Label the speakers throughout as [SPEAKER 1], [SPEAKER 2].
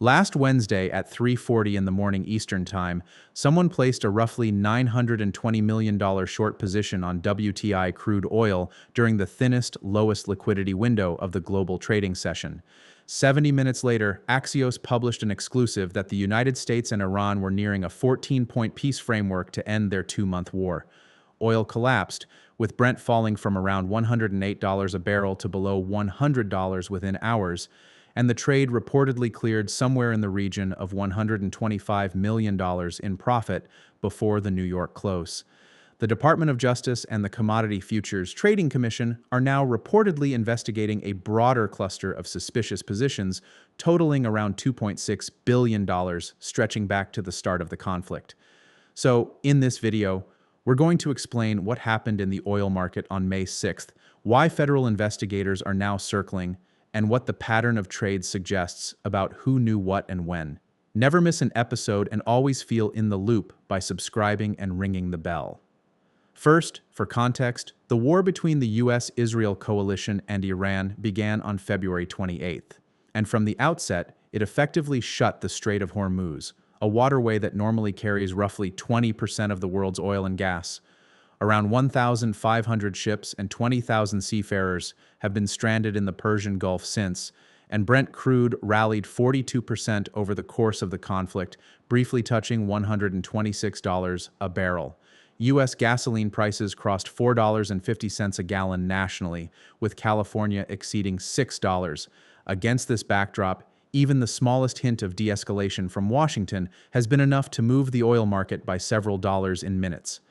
[SPEAKER 1] Last Wednesday at 3:40 in the morning Eastern Time, someone placed a roughly $920 million short position on WTI crude oil during the thinnest, lowest liquidity window of the global trading session. 70 minutes later, Axios published an exclusive that the United States and Iran were nearing a 14-point peace framework to end their two-month war. Oil collapsed, with Brent falling from around $108 a barrel to below $100 within hours, and the trade reportedly cleared somewhere in the region of $125 million in profit before the New York close. The Department of Justice and the Commodity Futures Trading Commission are now reportedly investigating a broader cluster of suspicious positions totaling around $2.6 billion, stretching back to the start of the conflict. So, in this video, we're going to explain what happened in the oil market on May 6th, why federal investigators are now circling, and what the pattern of trade suggests about who knew what and when. Never miss an episode and always feel in the loop by subscribing and ringing the bell. First, for context, the war between the US-Israel coalition and Iran began on February 28th, and from the outset, it effectively shut the Strait of Hormuz, a waterway that normally carries roughly 20% of the world's oil and gas. Around 1,500 ships and 20,000 seafarers have been stranded in the Persian Gulf since, and Brent crude rallied 42% over the course of the conflict, briefly touching $126 a barrel. U.S. gasoline prices crossed $4.50 a gallon nationally, with California exceeding $6. Against this backdrop, even the smallest hint of de-escalation from Washington has been enough to move the oil market by several dollars in minutes.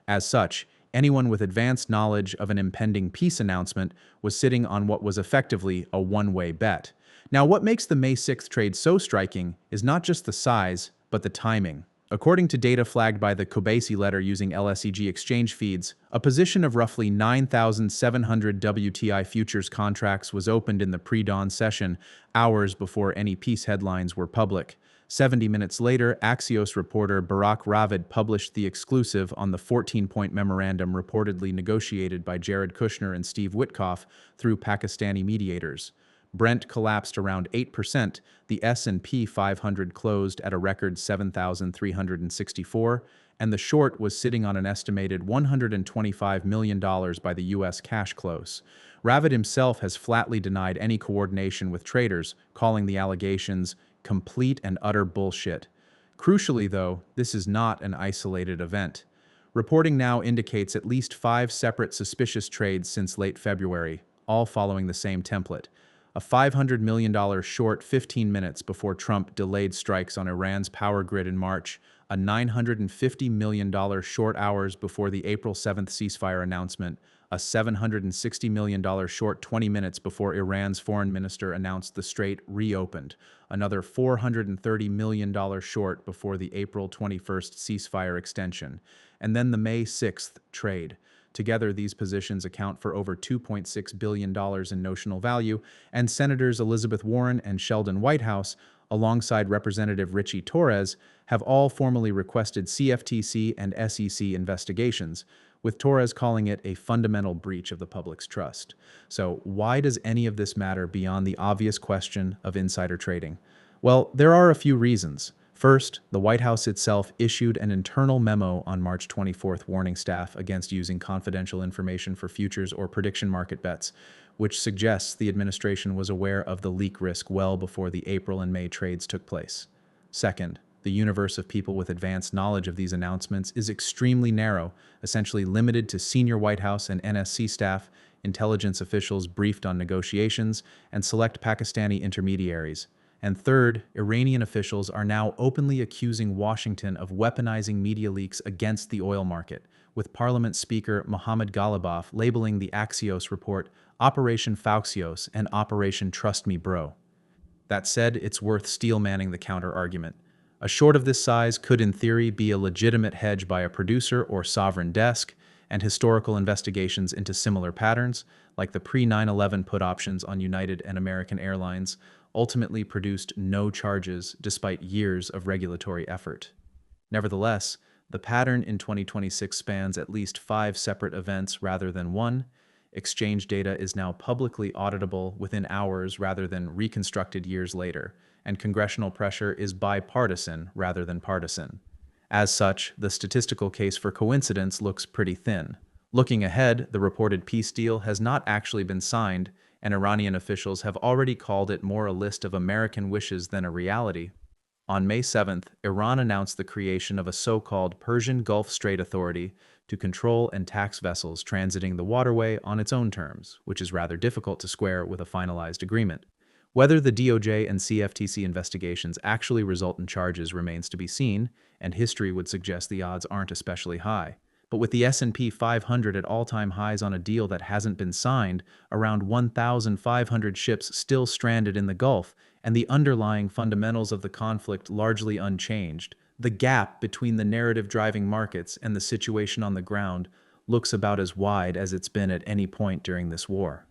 [SPEAKER 1] As such, anyone with advanced knowledge of an impending peace announcement was sitting on what was effectively a one-way bet. Now, what makes the May 6th trade so striking is not just the size, but the timing. According to data flagged by the Kobasi letter using LSEG exchange feeds, a position of roughly 9,700 WTI futures contracts was opened in the pre-dawn session, hours before any peace headlines were public. 70 minutes later, Axios reporter Barak Ravid published the exclusive on the 14-point memorandum reportedly negotiated by Jared Kushner and Steve Witkoff through Pakistani mediators. Brent collapsed around 8%, the S&P 500 closed at a record 7,364, and the short was sitting on an estimated $125 million by the U.S. cash close. Ravid himself has flatly denied any coordination with traders, calling the allegations complete and utter bullshit. Crucially, though, this is not an isolated event. Reporting now indicates at least 5 separate suspicious trades since late February, all following the same template. A $500 million short 15 minutes before Trump delayed strikes on Iran's power grid in March, a $950 million short hours before the April 7th ceasefire announcement, a $760 million short 20 minutes before Iran's foreign minister announced the strait reopened, another $430 million short before the April 21st ceasefire extension, and then the May 6th trade. Together, these positions account for over $2.6 billion in notional value, and Senators Elizabeth Warren and Sheldon Whitehouse, alongside Representative Richie Torres, have all formally requested CFTC and SEC investigations, with Torres calling it a fundamental breach of the public's trust. So why does any of this matter beyond the obvious question of insider trading? Well, there are a few reasons. First, the White House itself issued an internal memo on March 24th warning staff against using confidential information for futures or prediction market bets, which suggests the administration was aware of the leak risk well before the April and May trades took place. Second, the universe of people with advanced knowledge of these announcements is extremely narrow, essentially limited to senior White House and NSC staff, intelligence officials briefed on negotiations, and select Pakistani intermediaries. And third, Iranian officials are now openly accusing Washington of weaponizing media leaks against the oil market, with Parliament Speaker Mohammad Ghalibaf labeling the Axios report Operation Fauxios and Operation Trust Me Bro. That said, it's worth steel-manning the counter-argument. A short of this size could in theory be a legitimate hedge by a producer or sovereign desk, and historical investigations into similar patterns, like the pre-9/11 put options on United and American Airlines, ultimately produced no charges despite years of regulatory effort. Nevertheless, the pattern in 2026 spans at least 5 separate events rather than one, Exchange data is now publicly auditable within hours rather than reconstructed years later, and congressional pressure is bipartisan rather than partisan. As such, the statistical case for coincidence looks pretty thin. Looking ahead, the reported peace deal has not actually been signed, and Iranian officials have already called it more a list of American wishes than a reality. On May 7th, Iran announced the creation of a so-called Persian Gulf Strait Authority to control and tax vessels transiting the waterway on its own terms, which is rather difficult to square with a finalized agreement. Whether the DOJ and CFTC investigations actually result in charges remains to be seen, and history would suggest the odds aren't especially high. But with the S&P 500 at all-time highs on a deal that hasn't been signed, around 1,500 ships still stranded in the Gulf, and the underlying fundamentals of the conflict largely unchanged, the gap between the narrative driving markets and the situation on the ground looks about as wide as it's been at any point during this war.